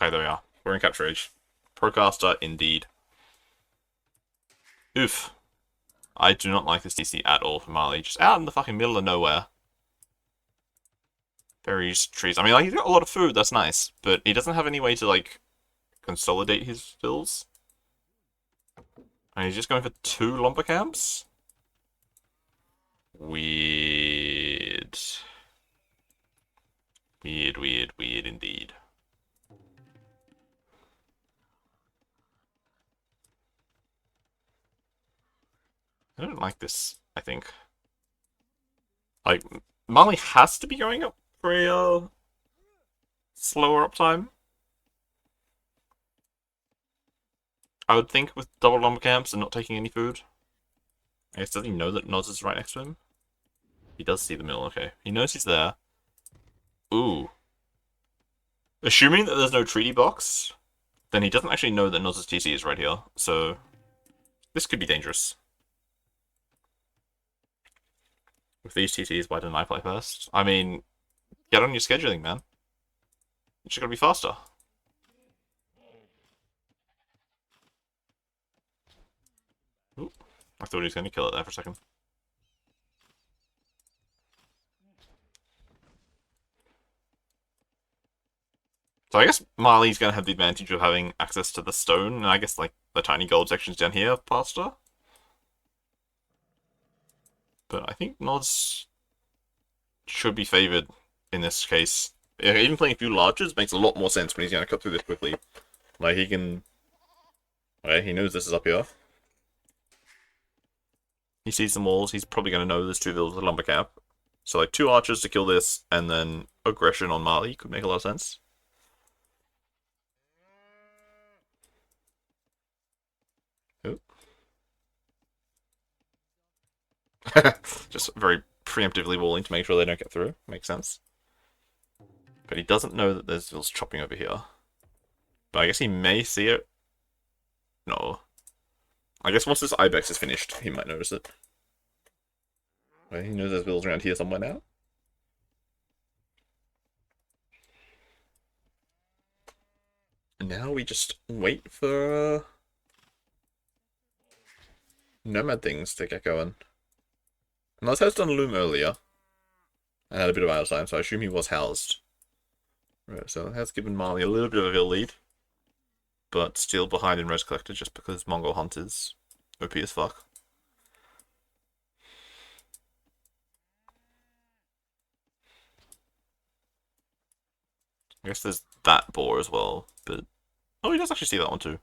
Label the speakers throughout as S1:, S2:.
S1: Okay, there we are. We're in capture age. Procaster, indeed. Oof. I do not like this DC at all for Marley. Just out in the fucking middle of nowhere. Berries, trees. I mean, like, he's got a lot of food, that's nice. But he doesn't have any way to, like, consolidate his fills. And he's just going for 2 lumber camps? Weird. Weird indeed. I don't like this, I think. Like, Marley has to be going up for a slower uptime. I would think with double lumber camps and not taking any food. I guess, does he know that Noz is right next to him? He does see the mill, okay. He knows he's there. Ooh. Assuming that there's no treaty box, then he doesn't actually know that Noz's TC is right here, so this could be dangerous. With these TCs, why didn't I play first? I mean, get on your scheduling, man. It's just gotta be faster. Ooh, I thought he was gonna kill it there for a second. So I guess Marley's gonna have the advantage of having access to the stone, and I guess like the tiny gold sections down here faster. But I think Nods should be favored in this case. Even playing a few larges makes a lot more sense when he's gonna cut through this quickly. Like he can. Okay, he knows this is up here. He sees the walls. He's probably gonna know there's 2 villas with a lumber cap. So like 2 archers to kill this, and then aggression on Marley could make a lot of sense. Just very preemptively walling to make sure they don't get through. Makes sense. But he doesn't know that there's vills chopping over here. But I guess he may see it. No. I guess once this ibex is finished, he might notice it. Well, he knows there's vills around here somewhere now. And now we just wait for nomad things to get going. Unless I was done loom earlier. I had a bit of idle time, so I assume he was housed. Right, so that has given Marley a little bit of a vill lead. But still behind in Rose Collector just because Mongol Hunt is OP as fuck. I guess there's that boar as well, but... Oh, he does actually see that one too.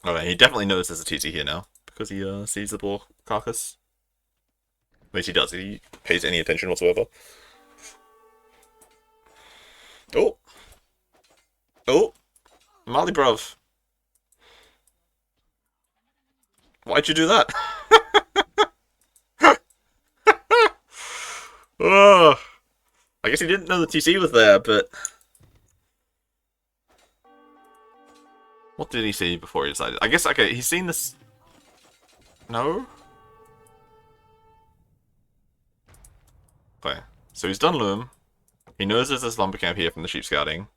S1: Okay, he definitely knows there's a TT here now, because he sees the boar carcass. At least he does, he pays any attention whatsoever. Oh! Oh! Marley bruv. Why'd you do that? Oh, I guess he didn't know the TC was there, but... What did he see before he decided? I guess, okay, he's seen this... No? Okay, so he's done loom. He knows there's this lumber camp here from the sheep scouting.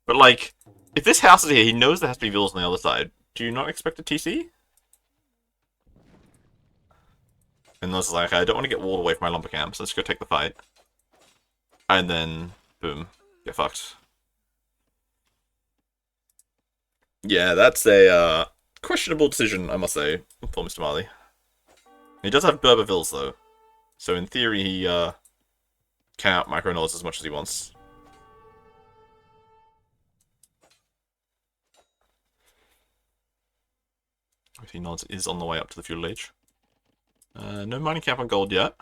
S1: But, like, if this house is here, he knows there has to be vills on the other side. Do you not expect a TC? And Noz is like, okay, I don't want to get walled away from my lumber camp, so let's go take the fight. And then, boom, get fucked. Yeah, that's a questionable decision, I must say, for Mr. Marley. He does have Berber vills, though. So in theory, he can out micro Noz as much as he wants. If he nods is on the way up to the feudal age. No mining camp on gold yet.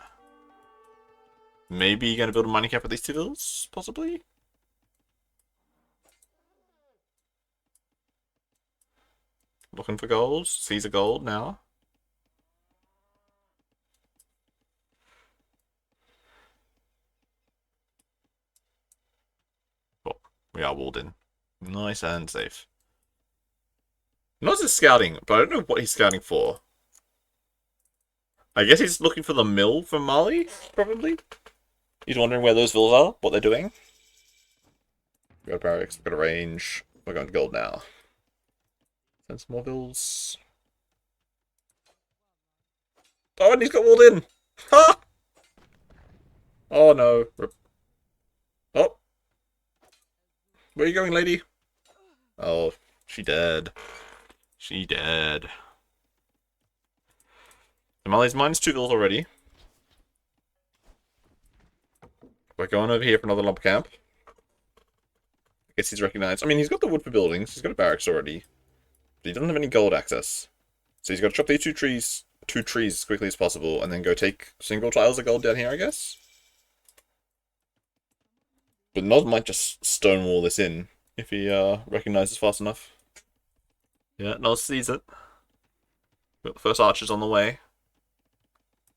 S1: Maybe you're going to build a mining camp with these 2 villas, possibly? Looking for gold. Sees a gold now. Oh, we are walled in. Nice and safe. Not just scouting, but I don't know what he's scouting for. I guess he's looking for the mill from Marley, probably. He's wondering where those vills are, what they're doing. We got barracks, we got a range. We're going to gold now. Send some more bills. Oh, and he's got walled in! Ha! Oh no. Oh! Where are you going, lady? Oh, she dead. She dead. Marley's minus 2 bills already. We're going over here for another lumber camp. I guess he's recognized. I mean, he's got the wood for buildings. He's got a barracks already. But he doesn't have any gold access. So he's got to chop these two trees as quickly as possible, and then go take single tiles of gold down here, I guess? But Nos might just stonewall this in if he recognizes fast enough. Yeah, Nos sees it. Got the first archers on the way.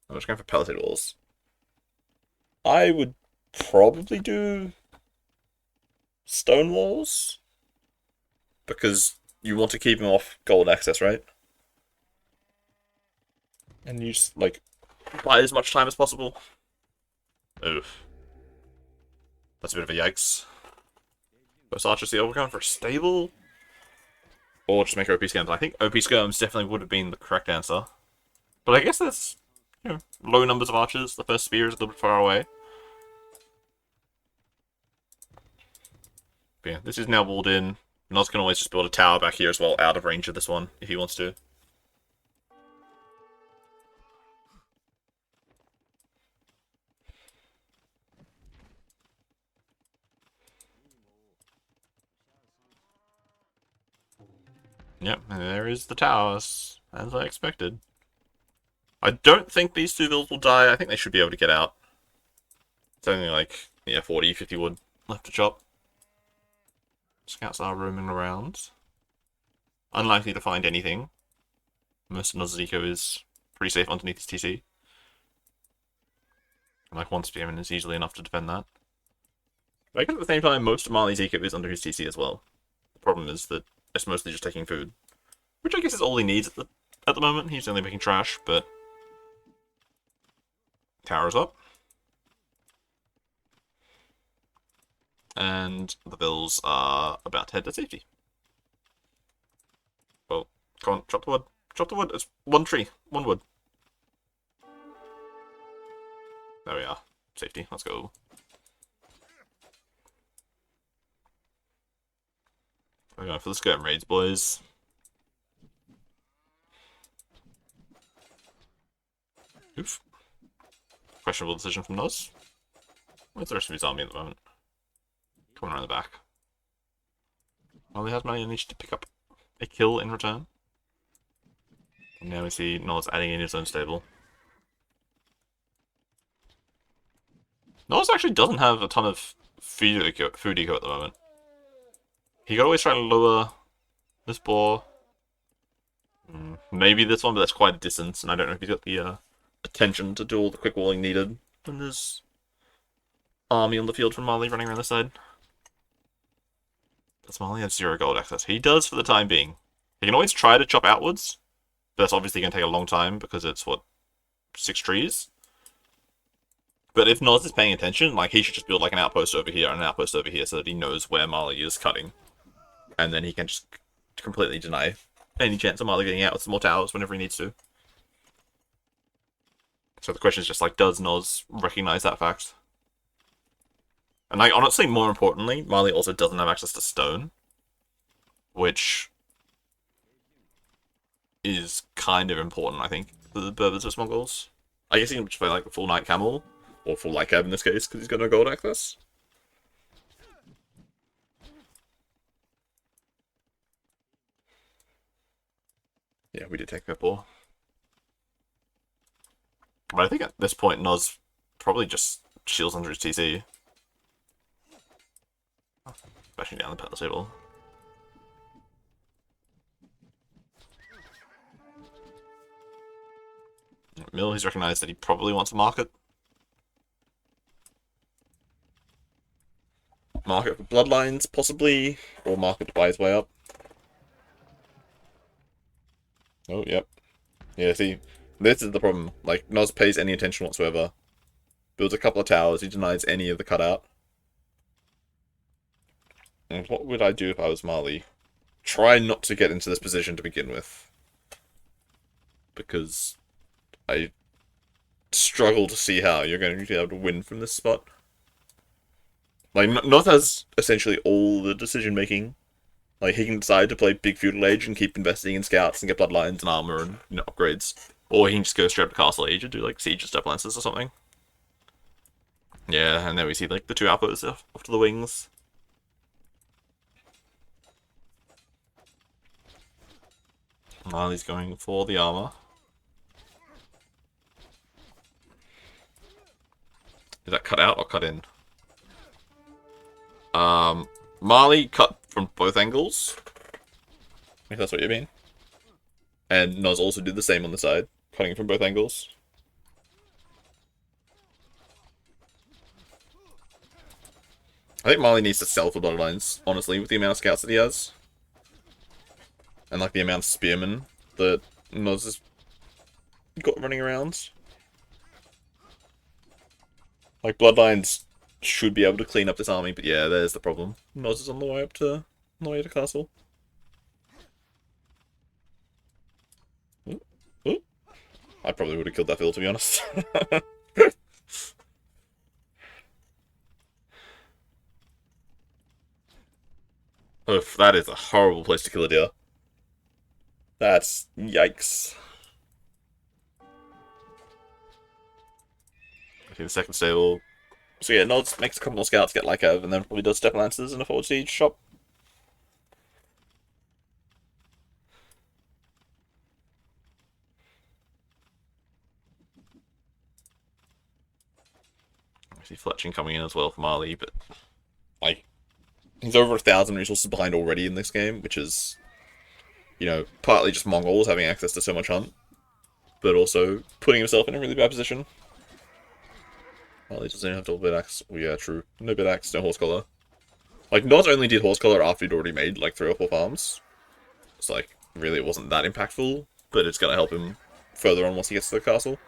S1: I'm just going for palisade walls. I would probably do stone walls, because you want to keep him off gold access, right? And you just, like, buy as much time as possible. Oof. That's a bit of a yikes. First archer, see, we're going for a stable? Or just make OP skirms. I think OP skirms definitely would have been the correct answer. But I guess that's, you know, low numbers of archers. The first spear is a little bit far away. But yeah, this is now walled in. Nos can always just build a tower back here as well, out of range of this one, if he wants to. Yep, and there is the towers, as I expected. I don't think these two bills will die. I think they should be able to get out. It's only like, yeah, 40, 50 wood left to chop. Scouts are roaming around. Unlikely to find anything. Most of Noz's eco is pretty safe underneath his TC. And like one spearman is easily enough to defend that. But I guess at the same time, most of Marley's eco is under his TC as well. The problem is that it's mostly just taking food. Which I guess is all he needs at the moment. He's only making trash, but... Tower's up. And the bills are about to head to safety. Well, come on, chop the wood. Chop the wood. It's one tree. One wood. There we are. Safety. Let's go. We're going for the skirm raids, boys. Oof. Questionable decision from Nos. Where's the rest of his army at the moment? Coming around the back. Well, he has managed to pick up a kill in return. And now we see Nos adding in his own stable. Nos actually doesn't have a ton of food eco at the moment. He could always try to lower this boar. Maybe this one, but that's quite a distance, and I don't know if he's got the attention to do all the quick walling needed when there's army on the field from Marley running around the side. Does Marley have 0 gold access? He does for the time being. He can always try to chop outwards, but that's obviously going to take a long time because it's, what, 6 trees? But if Nos is paying attention, like, he should just build like an outpost over here and an outpost over here so that he knows where Marley is cutting. And then he can just completely deny any chance of Marley getting out with some more towers whenever he needs to. So the question is just like, does Nos recognize that fact? And like, honestly, more importantly, Marley also doesn't have access to stone, which is kind of important, I think, for the Berbers of Mongols. I guess he can just play like the full Night Camel, or full Light Cab in this case, because he's got no gold access. Yeah, we did take that ball. But I think at this point, Nos probably just shields under his TC. Bashing down the pedal table. Mill, he's recognized that he probably wants a market. Market for bloodlines, possibly, or market to buy his way up. Oh, yep. Yeah, see, this is the problem. Like, Nos pays any attention whatsoever. Builds a couple of towers, he denies any of the cutout. And what would I do if I was Marley? Try not to get into this position to begin with. Because I struggle to see how you're going to be able to win from this spot. Like, North has essentially all the decision making. Like, he can decide to play big feudal age and keep investing in scouts and get bloodlines and armor and, upgrades. Or he can just go straight up to castle age and do, like, siege and step lances or something. Yeah, and then we see, like, the two outposts off to the wings. Marley's going for the armor. Is that cut out or cut in? Marley cut from both angles. If that's what you mean. And Noz also did the same on the side, cutting from both angles. I think Marley needs to sell for bloodlines, honestly, with the amount of scouts that he has. And like the amount of spearmen that Noz has got running around. Like, bloodlines should be able to clean up this army, but yeah, there's the problem. Noz is on the way up to castle. Ooh, ooh. I probably would have killed that field, to be honest. Oof, that is a horrible place to kill a deer. That's yikes. I think the second stable. So yeah, Nods makes a couple more scouts get like Ev, and then probably does step lances and a forward siege shop. I see fletching coming in as well for Marley, but like he's over 1,000 resources behind already in this game, which is, partly just Mongols having access to so much hunt, but also putting himself in a really bad position. Marley doesn't have double bit axe. Oh yeah, true. No bit axe, no horse collar. Like, Nods only did horse collar after he'd already made like 3 or 4 farms. It's like, really it wasn't that impactful, but it's gonna help him further on once he gets to the castle.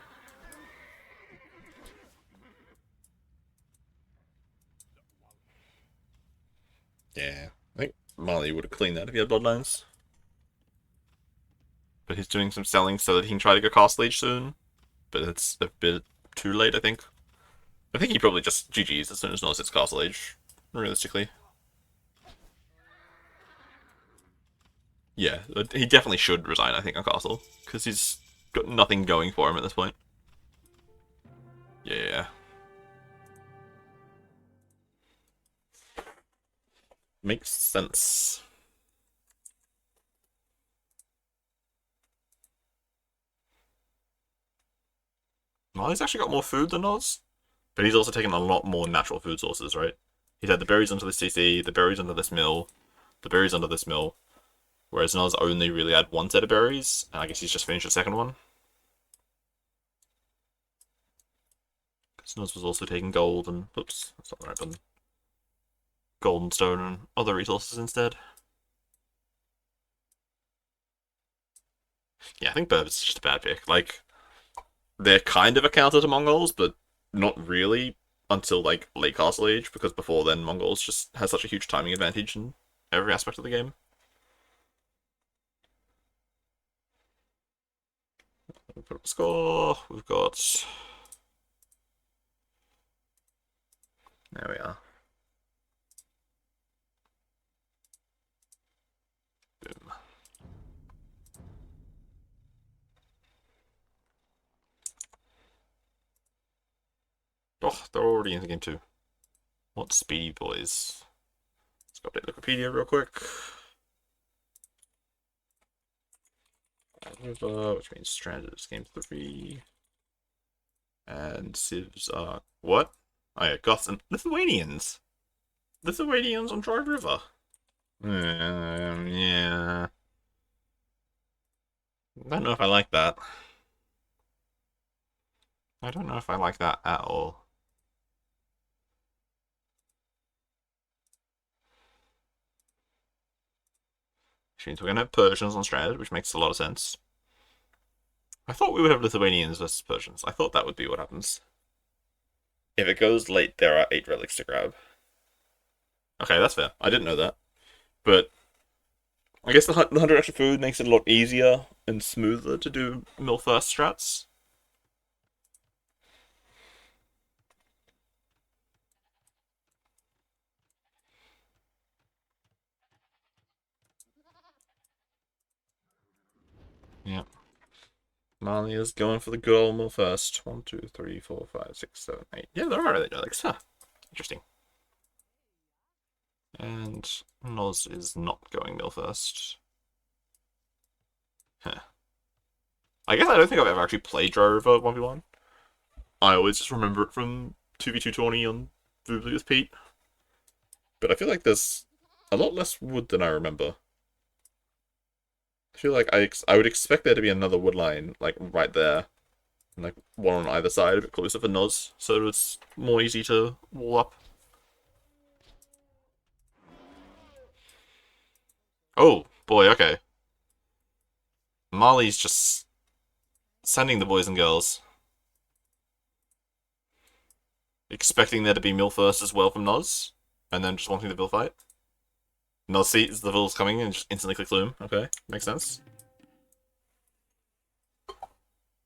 S1: Yeah, I think Marley would have cleaned that if he had bloodlines. But he's doing some selling so that he can try to go castle age soon. But it's a bit too late, I think. I think he probably just GG's as soon as Noz hits castle age, realistically. Yeah, he definitely should resign, I think, on castle. Because he's got nothing going for him at this point. Yeah. Makes sense. Well, he's actually got more food than Oz. But he's also taken a lot more natural food sources, right? He's had the berries under this CC, the berries under this mill, the berries under this mill. Whereas Noz only really had 1 set of berries, and I guess he's just finished the second one. Because Noz was also taking gold and... Oops, that's not the right button. Gold and stone and other resources instead. Yeah, I think Burb is just a bad pick. Like, they're kind of a counter to Mongols, but not really until, like, late Castle Age, because before then Mongols just has such a huge timing advantage in every aspect of the game. Put up a score. We've got... There we are. Boom. Oh, they're already in the game too. What speedy boys? Let's go update Wikipedia real quick. River, which means Stranded is game 3. And Civs are... What? Oh yeah, Goths and Lithuanians! Lithuanians on Dry River. Yeah. I don't know if I like that. I don't know if I like that at all. Which means we're going to have Persians on Stranded, which makes a lot of sense. I thought we would have Lithuanians versus Persians. I thought that would be what happens. If it goes late, there are 8 relics to grab. Okay, that's fair. I didn't know that. But I guess the 100 extra food makes it a lot easier and smoother to do mill first strats. Yeah. Marley is going for the good old mill first. 1, 2, 3, 4, 5, 6, 7, 8. Yeah, there are really Alex. Huh. Interesting. And Noz is not going mill first. Huh. I guess I don't think I've ever actually played Drover 1v1. I always just remember it from 2v2 on Voobly with Pete. But I feel like there's a lot less wood than I remember. I feel like I would expect there to be another wood line, like, right there. And, like, one on either side, a bit closer for Noz, so it's more easy to wall up. Oh, boy, okay. Marley's just sending the boys and girls. Expecting there to be mill first as well from Noz, and then just wanting the Bill fight. Noz sees the Vills coming and just instantly clicks Loom. Okay, makes sense.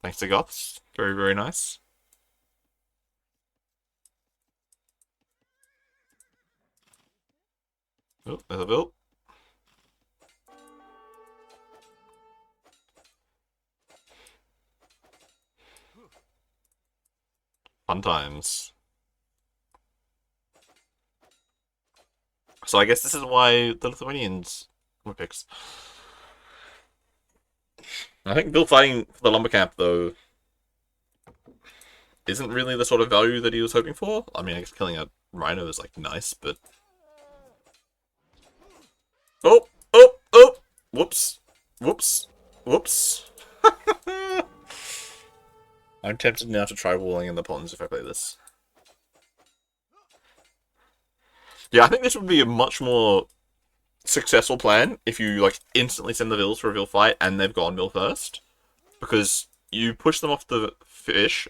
S1: Thanks to Goths. Very, very nice. Oh, there's a Bill. Fun times. So I guess this is why the Lithuanians were picks. I think Bill fighting for the lumber camp, though, isn't really the sort of value that he was hoping for. I mean, I guess killing a rhino is, like, nice, but... Oh! Oh! Oh! Whoops. Whoops. Whoops. I'm tempted now to try walling in the ponds if I play this. Yeah, I think this would be a much more successful plan if you, like, instantly send the Vills for a Vill fight and they've gone Mill first. Because you push them off the fish,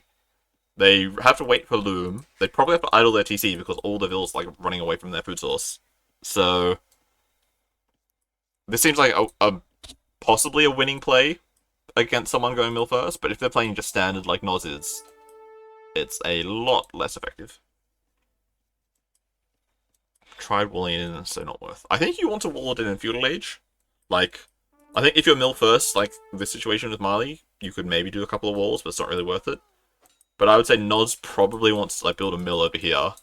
S1: they have to wait for Loom, they probably have to idle their TC because all the Vills, like, running away from their food source. So, this seems like a possibly a winning play against someone going Mill first, but if they're playing just standard like Noz is, it's a lot less effective. Tried walling it in, so not worth. I think you want to wall it in Feudal Age. Like, I think if you're mill first, like this situation with Marley, you could maybe do a couple of walls, but it's not really worth it. But I would say Noz probably wants to like build a mill over here,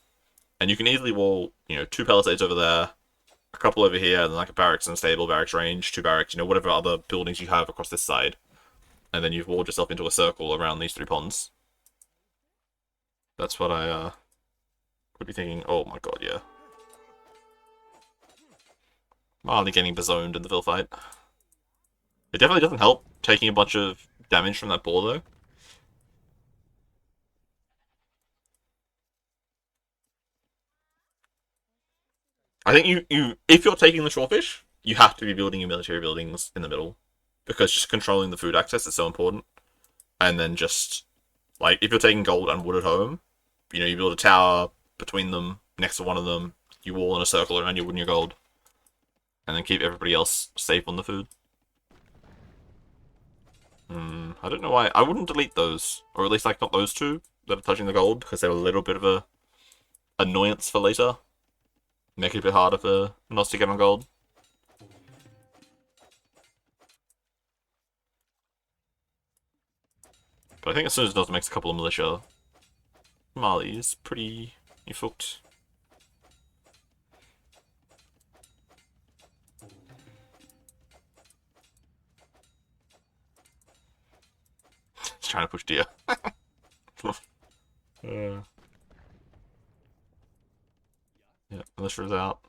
S1: and you can easily wall, 2 palisades over there, a couple over here, and then like a barracks and stable, barracks range, 2 barracks, whatever other buildings you have across this side. And then you've walled yourself into a circle around these 3 ponds. That's what I would be thinking. Oh my god, yeah. Marley getting bazoned in the Vil fight. It definitely doesn't help taking a bunch of damage from that ball, though. I think if you're taking the Shawfish, you have to be building your military buildings in the middle. Because just controlling the food access is so important. And then just, like, if you're taking gold and wood at home, you build a tower between them, next to one of them, you wall in a circle around your wood and your gold. And then keep everybody else safe on the food. I don't know why. I wouldn't delete those. Or at least, like, not those 2 that are touching the gold, because they're a little bit of a annoyance for later. Make it a bit harder for Nos to get on gold. But I think as soon as Nos makes a couple of militia, Marley is pretty fucked. He's trying to push deer. Yeah, militia's out.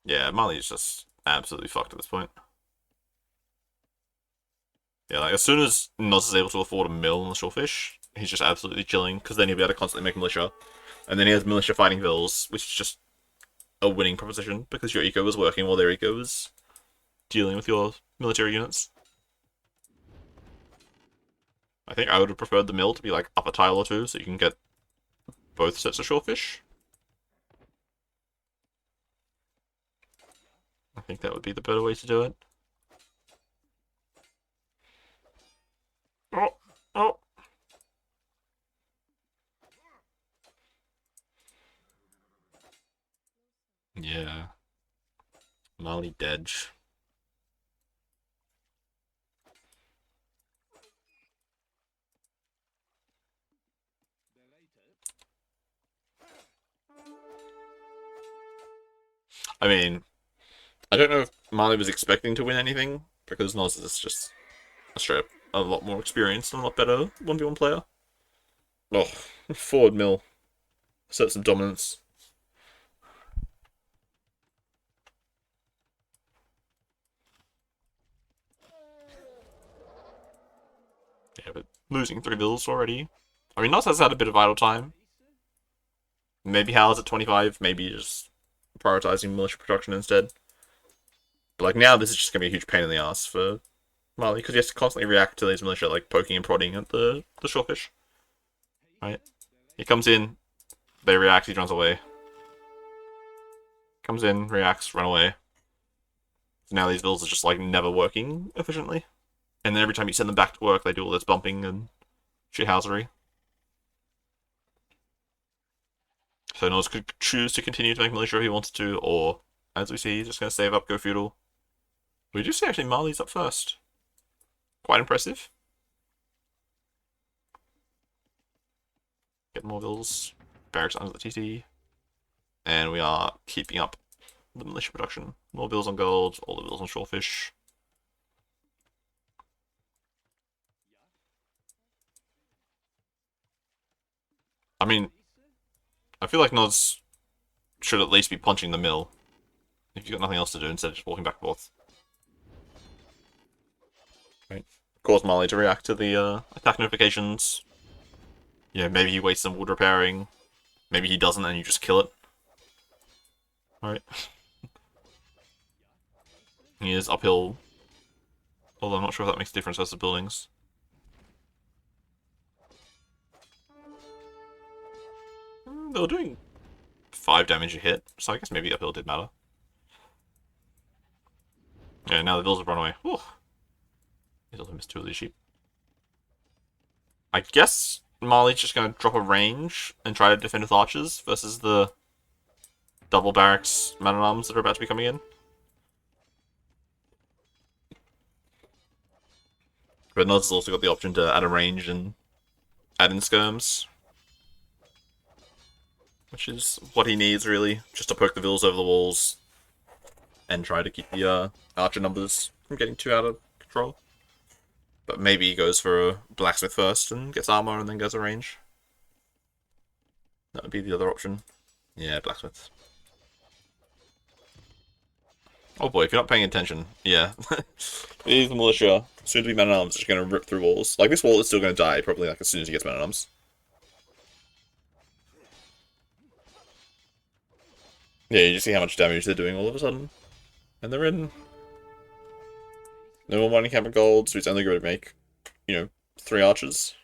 S1: Yeah, Marley's just absolutely fucked at this point. Yeah, like, as soon as Nos is able to afford a mill on the Shawfish, he's just absolutely chilling, because then he'll be able to constantly make militia. And then he has militia fighting Vills, which is just a winning proposition, because your eco is working while their eco is dealing with your military units. I think I would have preferred the mill to be like up a tile or 2, so you can get both sets of shellfish. I think that would be the better way to do it. Oh, oh. Yeah. Marley dead. I mean, I don't know if Marley was expecting to win anything, because Noz is just a straight up a lot more experienced and a lot better 1v1 player. Oh, forward mill. Asserts some dominance. Yeah, but losing 3 bills already. I mean, Noz has had a bit of idle time. Maybe Hal's at 25, maybe just prioritizing militia production instead. But like now, this is just gonna be a huge pain in the ass for Marley, because he has to constantly react to these militia, like poking and prodding at the shellfish. Right? He comes in, they react, he runs away. Comes in, reacts, run away. So now these builds are just like never working efficiently. And then every time you send them back to work, they do all this bumping and shithousery. So Nos could choose to continue to make militia if he wanted to, or, as we see, he's just going to save up, go feudal. We do see actually Marley's up first. Quite impressive. Get more bills. Barracks under the TT. And we are keeping up the militia production. More bills on gold, all the bills on shellfish. I mean, I feel like Noz should at least be punching the mill if you've got nothing else to do instead of just walking back and forth. Right. Cause Marley to react to the attack notifications. Yeah, maybe he wastes some wood repairing. Maybe he doesn't and you just kill it. Alright. He is uphill. Although I'm not sure if that makes a difference versus buildings. They were doing 5 damage a hit, so I guess maybe uphill did matter. Yeah, now the bills have run away. Whew. He's also missed 2 of these sheep. I guess Marley's just going to drop a range and try to defend with archers versus the double barracks man-at-arms that are about to be coming in. But Noz has also got the option to add a range and add in skirms. Which is what he needs, really. Just to poke the vills over the walls. And try to keep the archer numbers from getting too out of control. But maybe he goes for a blacksmith first and gets armor and then goes a range. That would be the other option. Yeah, blacksmith. Oh boy, if you're not paying attention, yeah. These militia, soon to be man-at-arms, are just going to rip through walls. Like, this wall is still going to die, probably, like, as soon as he gets man-at-arms. Yeah, you just see how much damage they're doing all of a sudden. And they're in. No more mining camp of gold, so he's only going to make, 3 archers.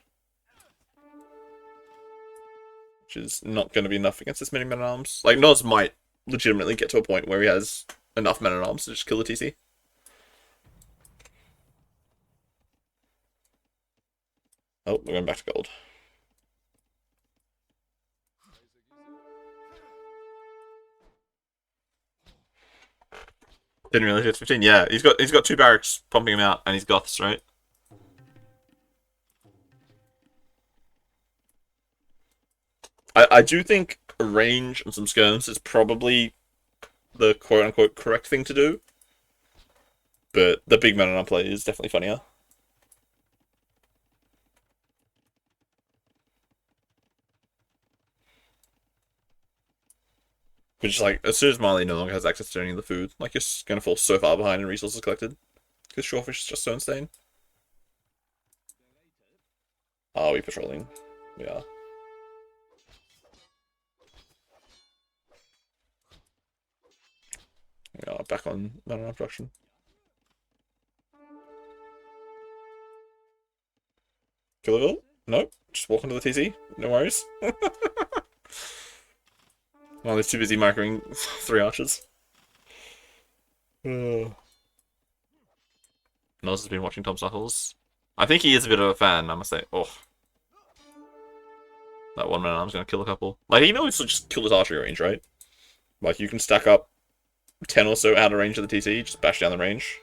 S1: Which is not going to be enough against this many men-at-arms. Like, Noz might legitimately get to a point where he has enough men-at-arms to just kill the TC. Oh, we're going back to gold. Didn't realize he was 15. Yeah, he's got 2 barracks pumping him out, and he's goths, right? I do think a range and some skirms is probably the quote-unquote correct thing to do. But the big man-at-arm play is definitely funnier. Which is like, as soon as Marley no longer has access to any of the food, like, you're going to fall so far behind in resources collected. Because Shawfish is just so insane. Are we patrolling? We are. We are back on man-at-arm production. Killerville? Nope. Just walk into the TC. No worries. While he's too busy microing 3 archers. Uh. Nos has been watching Tom Suckles. I think he is a bit of a fan, I must say. Oh, that one man arm's gonna kill a couple. Like, he knows to just kill his archery range, right? Like, you can stack up 10 or so out of range of the TC, just bash down the range.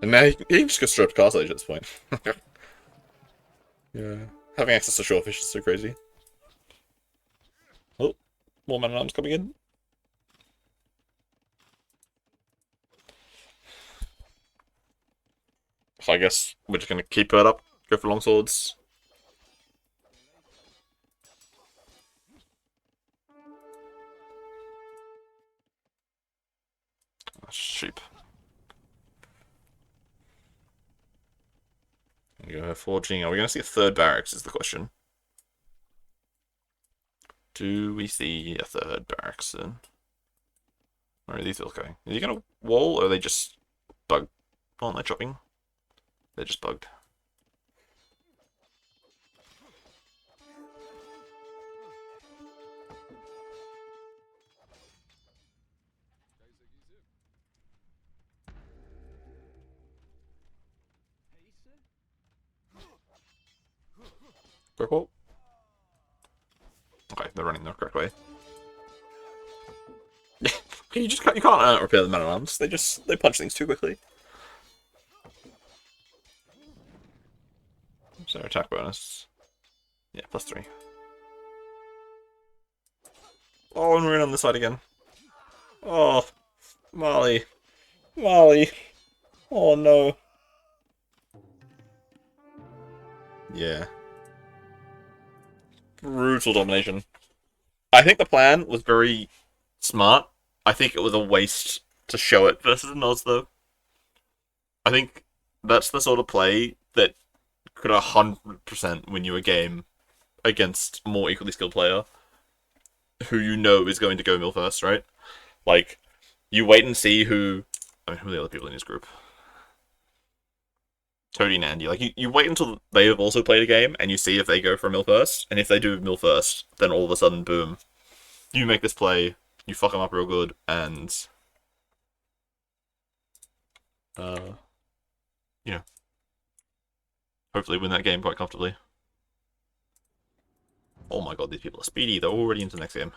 S1: And now he can just go straight up to Castle Age at this point. Yeah. Having access to Shorefish is so crazy. Oh, more man at arms coming in. So I guess we're just gonna keep it up, go for longswords. That's cheap. Go forging. Are we gonna see a third barracks? Is the question. Do we see a third barracks then? Where are these bills going? Is he gonna wall or are they just bugged? Oh, they're chopping. They're just bugged. Purple. Okay, they're running the correct way. you can't repair the man at arms. They punch things too quickly. What's their attack bonus? Yeah, +3. Oh, and we're in on this side again. Oh, Marley. Marley. Oh no. Yeah. Brutal domination. I think the plan was very smart. I think it was a waste to show it versus a Nos, though. I think that's the sort of play that could 100% win you a game against a more equally skilled player who you know is going to go mill first, right? Like, you wait and see who... I mean, who are the other people in his group? Toady and Andy. Like, you wait until they have also played a game, and you see if they go for a mill first, and if they do mill first, then all of a sudden, boom. You make this play, you fuck them up real good, and... you know, hopefully win that game quite comfortably. Oh my god, these people are speedy. They're already into the next game.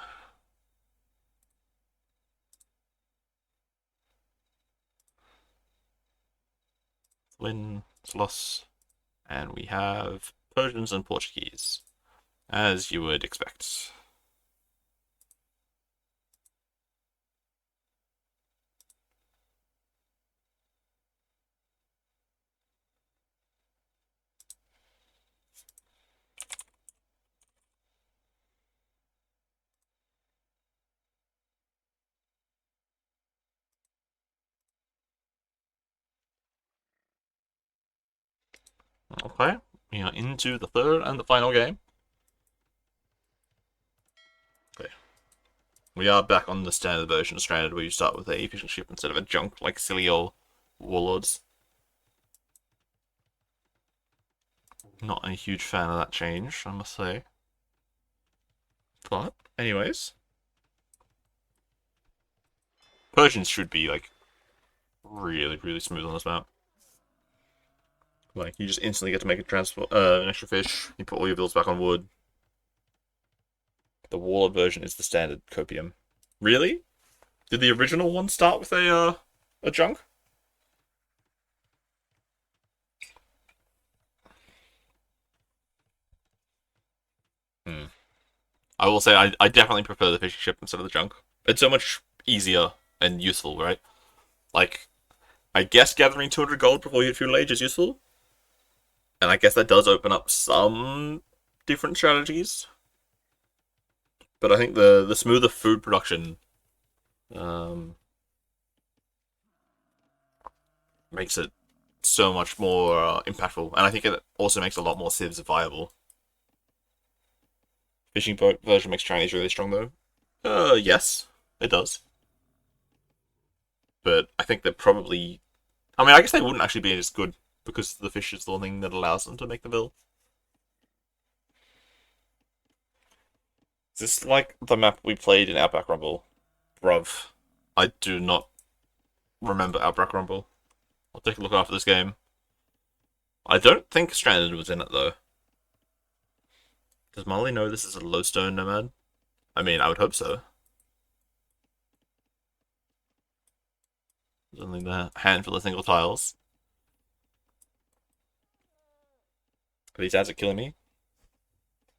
S1: Flynn, Sloss, and we have Persians and Portuguese, as you would expect. Okay, we are into the third and the final game. Okay. We are back on the standard version of Stranded, where you start with a fishing ship instead of a junk like silly old warlords. Not a huge fan of that change, I must say. But, anyways. Persians should be, like, really, really smooth on this map. Like, you just instantly get to make a transport, an extra fish. You put all your builds back on wood. The warlord version is the standard copium. Really? Did the original one start with a junk? I will say I definitely prefer the fishing ship instead of the junk. It's so much easier and useful, right? Like, I guess gathering 200 gold before you hit feudal age is useful. And I guess that does open up some different strategies. But I think the smoother food production makes it so much more impactful. And I think it also makes a lot more civs viable. Fishing boat version makes Chinese really strong, though. Yes, it does. But I think that probably I mean, I guess they wouldn't actually be as good because the fish is the one thing that allows them to make the bill. Is this like the map we played in Outback Rumble? Bruv. I do not remember Outback Rumble. I'll take a look after this game. I don't think Stranded was in it, though. Does Marley know this is a lowstone nomad? I mean, I would hope so. There's only a handful of single tiles. These ads are killing me.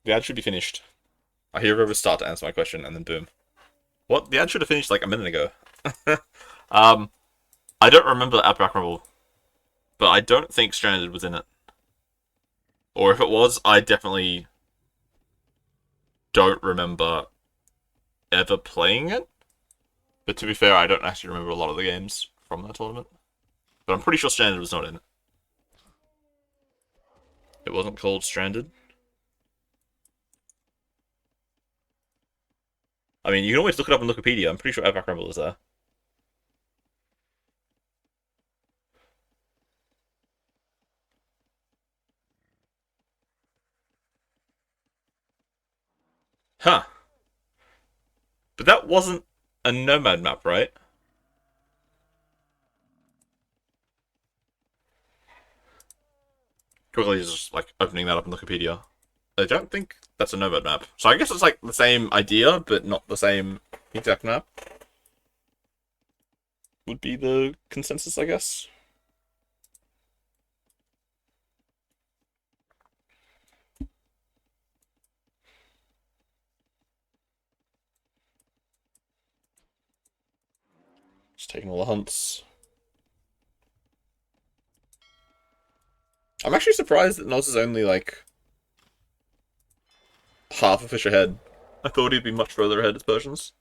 S1: The ad should be finished. I hear River start to answer my question, and then boom. What? The ad should have finished like a minute ago. I don't remember Outback Rumble, but I don't think Stranded was in it. Or if it was, I definitely don't remember ever playing it. But to be fair, I don't actually remember a lot of the games from that tournament. But I'm pretty sure Stranded was not in it. It wasn't called Stranded. I mean, you can always look it up on Wikipedia. I'm pretty sure Outback Rumble is there. Huh. But that wasn't a Nomad map, right? Quickly just like opening that up on Wikipedia. I don't think that's a Nomad map. So I guess it's like the same idea, but not the same exact map. Would be the consensus, I guess. Just taking all the hunts. I'm actually surprised that Noz is only like half a fish ahead. I thought he'd be much further ahead as Persians.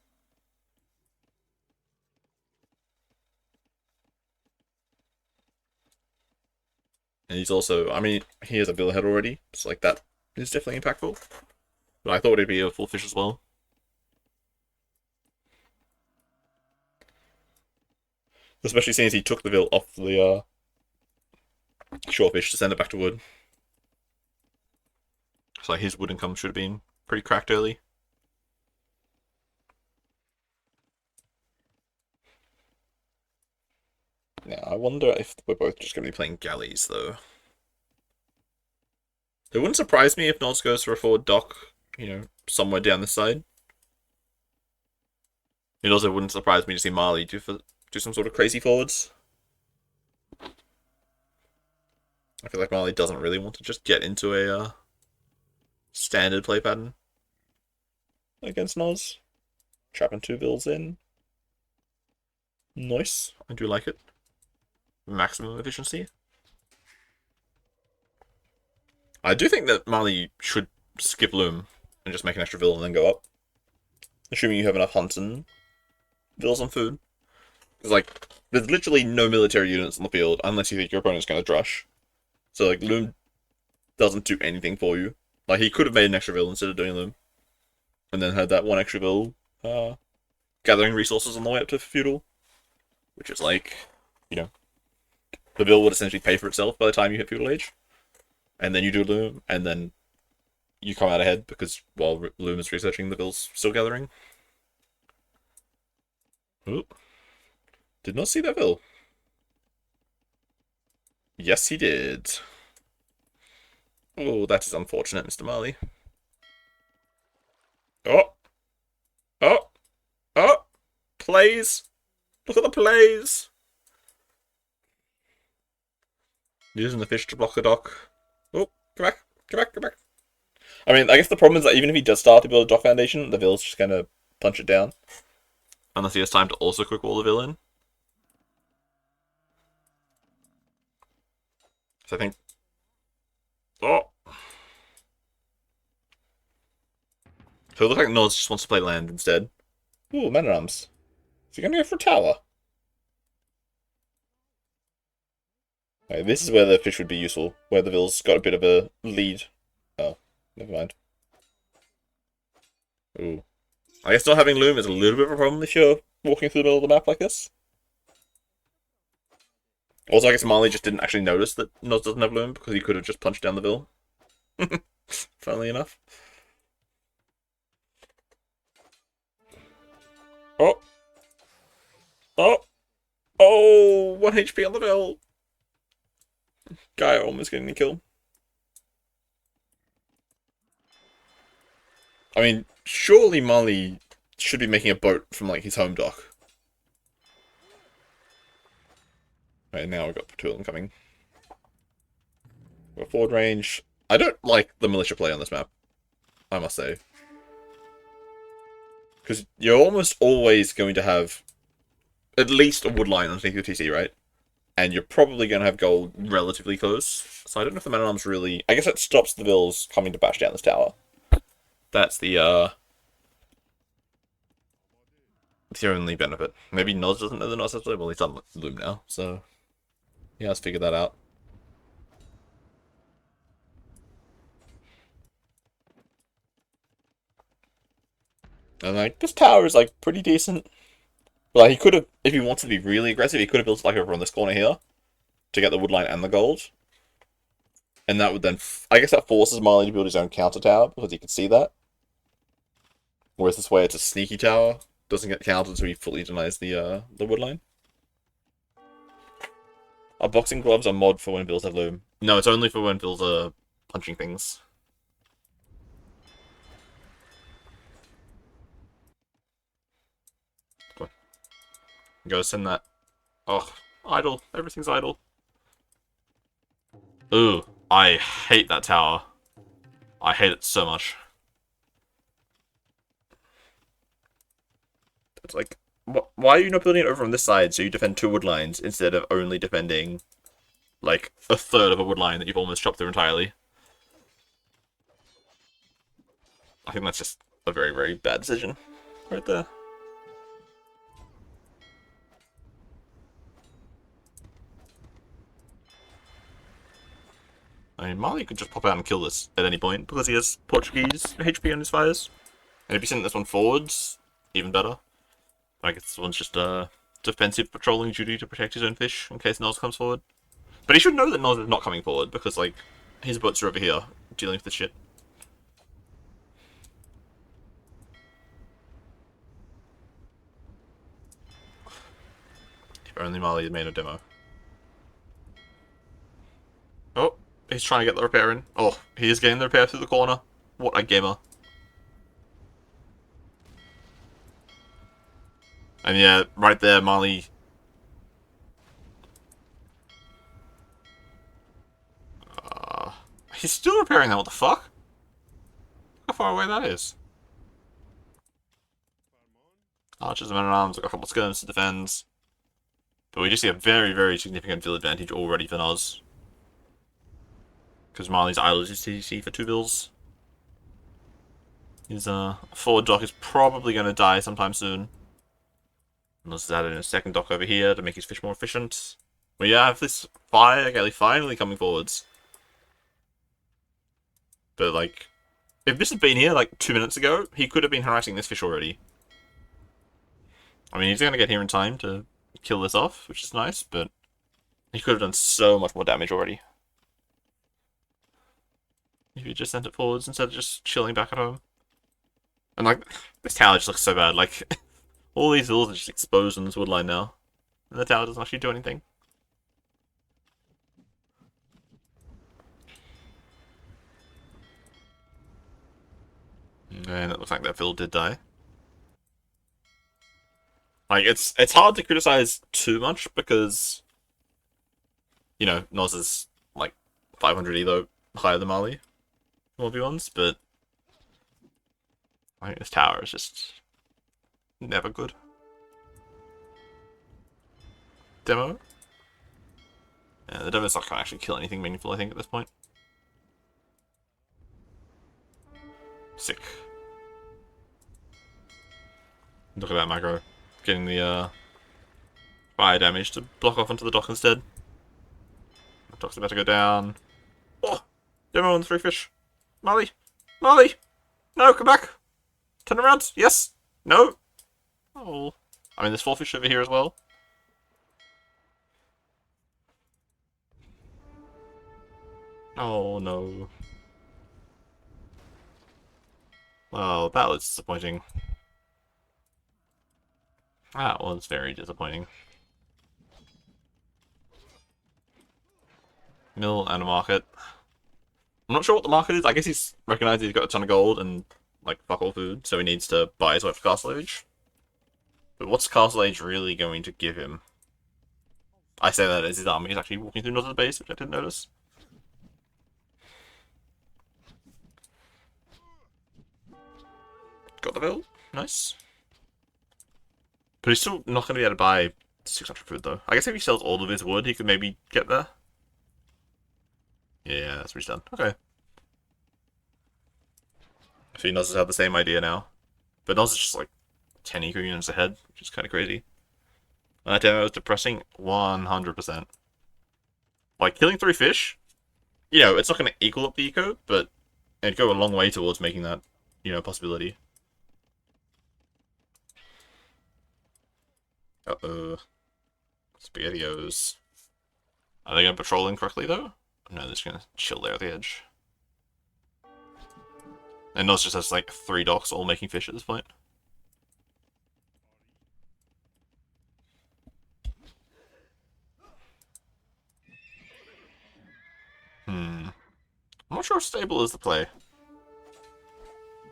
S1: And he's also, I mean, he has a bill ahead already. It's like that is definitely impactful. But I thought he'd be a full fish as well. Especially since he took the bill off the shore fish to send it back to wood. So his wood income should have been pretty cracked early. Now, I wonder if we're both just going to be playing galleys, though. It wouldn't surprise me if Noz goes for a forward dock, you know, somewhere down this side. It also wouldn't surprise me to see Marley do some sort of crazy forwards. I feel like Marley doesn't really want to just get into a standard play pattern against Noz. Trapping 2 bills in. Nice. I do like it. Maximum efficiency. I do think that Marley should skip Loom and just make an extra bill and then go up. Assuming you have enough hunts and bills on food. Because, like, there's literally no military units on the field unless you think your opponent's going to drush. So, like, Loom doesn't do anything for you. Like, he could have made an extra bill instead of doing Loom. And then had that one extra bill gathering resources on the way up to feudal. Which is like, you know, the bill would essentially pay for itself by the time you hit feudal age. And then you do Loom, and then you come out ahead because while Loom is researching, the bill's still gathering. Oop. Did not see that bill. Yes, he did. Oh, that is unfortunate, Mr. Marley. Oh! Oh! Oh! Plays! Look at the plays! Using the fish to block the dock. Oh, come back, come back, come back. I mean, I guess the problem is that even if he does start to build a dock foundation, the vill's just gonna punch it down. Unless he has time to also quick wall the vill in. So I think... Oh! So it looks like Noz just wants to play land instead. Ooh, man at arms. Is he gonna go for a tower? Okay, this is where the fish would be useful, where the vill's got a bit of a lead. Oh, never mind. Ooh. I guess not having Loom is a little bit of a problem if you're walking through the middle of the map like this. Also, I guess Marley just didn't actually notice that Noz doesn't have Loom because he could have just punched down the bill. Funnily enough. Oh! Oh! Oh! 1 HP on the bill! Guy almost getting a kill. I mean, surely Marley should be making a boat from, like, his home dock. Right, now we've got Patulum coming. We've got forward range. I don't like the militia play on this map, I must say. Because you're almost always going to have at least a wood line underneath your TC, right? And you're probably going to have gold relatively close. So I don't know if the man-at-arms really... I guess that stops the Bills coming to bash down this tower. That's the only benefit. Maybe Noz doesn't know the Noz has play. Well, he's on Loom now, so... he has figured that out. And, like, this tower is, like, pretty decent. Like, he could have, if he wanted to be really aggressive, he could have built, like, over on this corner here to get the wood line and the gold. And that would then, I guess that forces Marley to build his own counter tower, because he can see that. Whereas this way it's a sneaky tower, doesn't get countered, so he fully denies the wood line. Are boxing gloves a mod for when Bills have Loom? No, it's only for when Bills are punching things. Go send that. Oh, idle. Everything's idle. Ooh, I hate that tower. I hate it so much. It's like, why are you not building it over on this side so you defend 2 wood lines instead of only defending, like, a third of a wood line that you've almost chopped through entirely? I think that's just a very, very bad decision right there. I mean, Marley could just pop out and kill this at any point, because he has Portuguese HP on his fires. And if you send this one forwards, even better. I guess this one's just a defensive patrolling duty to protect his own fish, in case Noz comes forward. But he should know that Noz is not coming forward, because, like, his boats are over here, dealing with this shit. If only Marley had made a demo. Oh! He's trying to get the repair in. Oh, he is getting the repair through the corner. What a gamer. And yeah, right there, Marley. He's still repairing that, what the fuck? Look how far away that is. Archers and men-at-arms, got a couple of skirms to defend. But we just see a very, very significant field advantage already for Noz. Because Marley's idle is TC for 2 bills. His forward dock is probably going to die sometime soon. Noz has added in a second dock over here to make his fish more efficient. We have this fire galley finally coming forwards. But, like, if this had been here, like, 2 minutes ago, he could have been harassing this fish already. I mean, he's going to get here in time to kill this off, which is nice, but he could have done so much more damage already. If you just sent it forwards instead of just chilling back at home. And, like, this tower just looks so bad. Like, all these hills are just exposed on this wood line now. And the tower doesn't actually do anything. And it looks like that field did die. Like, it's hard to criticize too much because, you know, Noz is, like, 500 elo higher than Marley. 1v1s, but I think this tower is just never good. Demo? Yeah, the demo's not going to actually kill anything meaningful, I think, at this point. Sick. Look at that macro. Getting the fire damage to block off onto the dock instead. The dock's about to go down. Oh! Demo on the 3 fish. Marley! Marley! No, come back! Turn around! Yes! No! Oh. I mean, there's 4 fish over here as well. Oh no. Well, that was disappointing. That was very disappointing. Mill and a market. I'm not sure what the market is. I guess he's recognized he's got a ton of gold and, like, fuck all food, so he needs to buy his way for Castle Age. But what's Castle Age really going to give him? I say that as his army is actually walking through Noz's base, which I didn't notice. Got the bill. Nice. But he's still not going to be able to buy 600 food, though. I guess if he sells all of his wood, he could maybe get there. Yeah, that's what he's done. Okay. So Noz has had the same idea now. But Noz is just like 10 eco units ahead, which is kind of crazy. And that demo was depressing 100%. Like, killing 3 fish, you know, it's not going to equal up the eco, but it'd go a long way towards making that, you know, possibility. Uh-oh. SpaghettiOs. Are they going to patrol in correctly, though? No, they're just going to chill there at the edge. And Noz just has, like, 3 docks all making fish at this point. I'm not sure if stable is the play.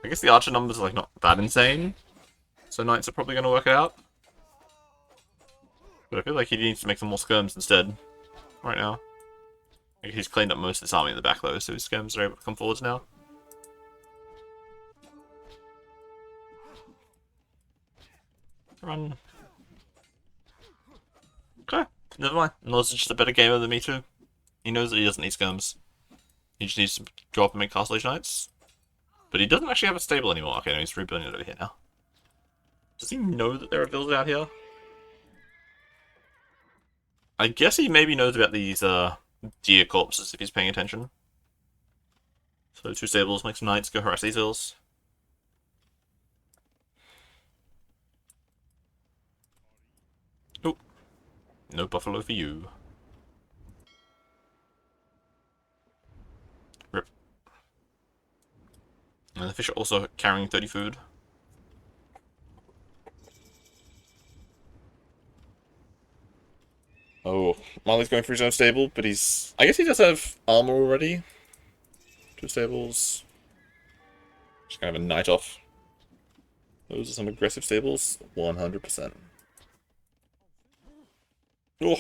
S1: I guess the archer numbers are, like, not that insane. So knights are probably going to work it out. But I feel like he needs to make some more skirms instead. Right now. He's cleaned up most of this army in the back, though, so his skirms are able to come forwards now. Run. Okay, never mind. Noz is just a better gamer than me, too. He knows that he doesn't need skirms. He just needs to go up and make Castle Age Knights. But he doesn't actually have a stable anymore. Okay, no, he's rebuilding it over here now. Does he know that there are builds out here? I guess he maybe knows about these deer corpses if he's paying attention. So 2 stables, make some knights, go harass these hills. Oh, no buffalo for you. Rip. And the fish are also carrying 30 food. Oh, Marley's going for his own stable, but he's... I guess he does have armor already. 2 stables. Just kind of a knight off. Those are some aggressive stables. 100%. Oh!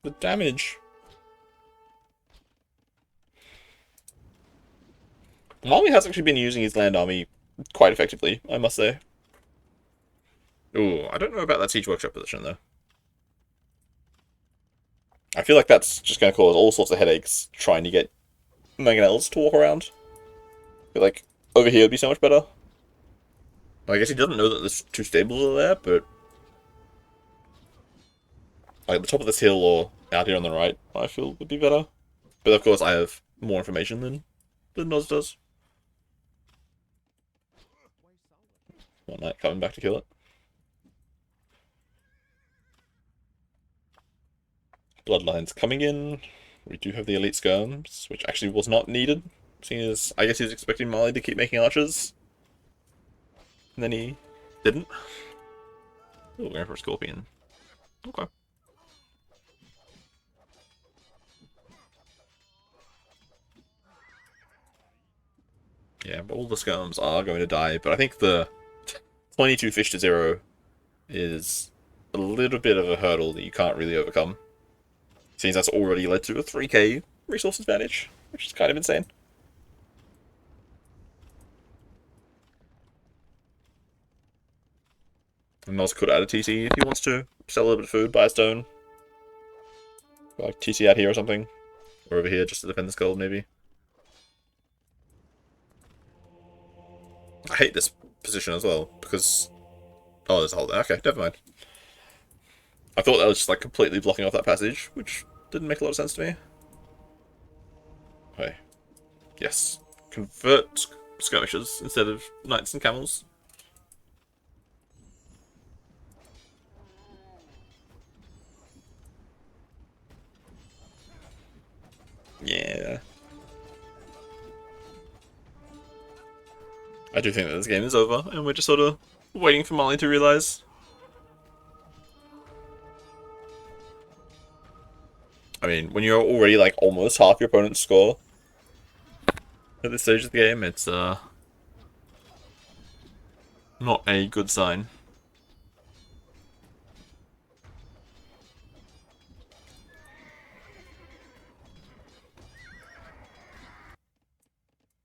S1: The damage! Marley has actually been using his land army quite effectively, I must say. Ooh, I don't know about that siege workshop position, though. I feel like that's just going to cause all sorts of headaches trying to get mangonels to walk around. I feel like over here would be so much better. I guess he doesn't know that there's 2 stables are there, but... like, at the top of this hill or out here on the right, I feel would be better. But of course I have more information than Noz does. One knight coming back to kill it. Bloodlines coming in. We do have the elite skirms, which actually was not needed, seeing as I guess he was expecting Marley to keep making archers. And then he didn't. Oh, we're going for a scorpion. Okay. Yeah, but all the skirms are going to die, but I think the 22 fish to 0 is a little bit of a hurdle that you can't really overcome. Since that's already led to a 3k resource advantage, which is kind of insane. And Noz could add a TC if he wants to. Sell a little bit of food, buy a stone. Like TC out here or something. Or over here just to defend this gold, maybe. I hate this position as well, because... oh, there's a hole there. Okay, never mind. I thought that was just like completely blocking off that passage, which didn't make a lot of sense to me. Okay. Yes. Convert skirmishers instead of knights and camels. Yeah. I do think that this game is over, and we're just sort of waiting for Marley to realize. I mean, when you're already like almost half your opponent's score at this stage of the game, it's not a good sign.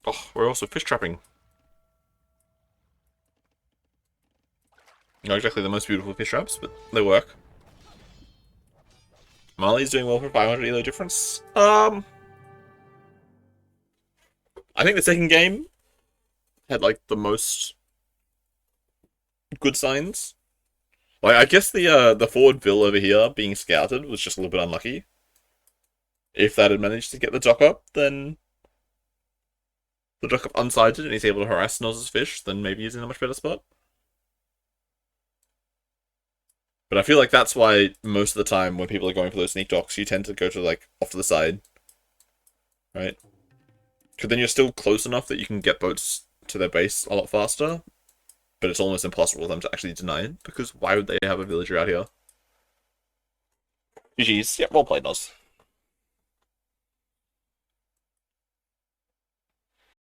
S1: Oh, we're also fish trapping. Not exactly the most beautiful fish traps, but they work. Marley's doing well for 500 elo difference. I think the second game had like the most good signs. Like I guess the forward Bill over here being scouted was just a little bit unlucky. If that had managed to get the dock up, then the dock up unsighted and he's able to harass Noz's fish, then maybe he's in a much better spot. But I feel like that's why most of the time when people are going for those sneak docks, you tend to go to like off to the side. Right? Because then you're still close enough that you can get boats to their base a lot faster, but it's almost impossible for them to actually deny it, because why would they have a villager out here? GG's. Yeah, well played, Noz.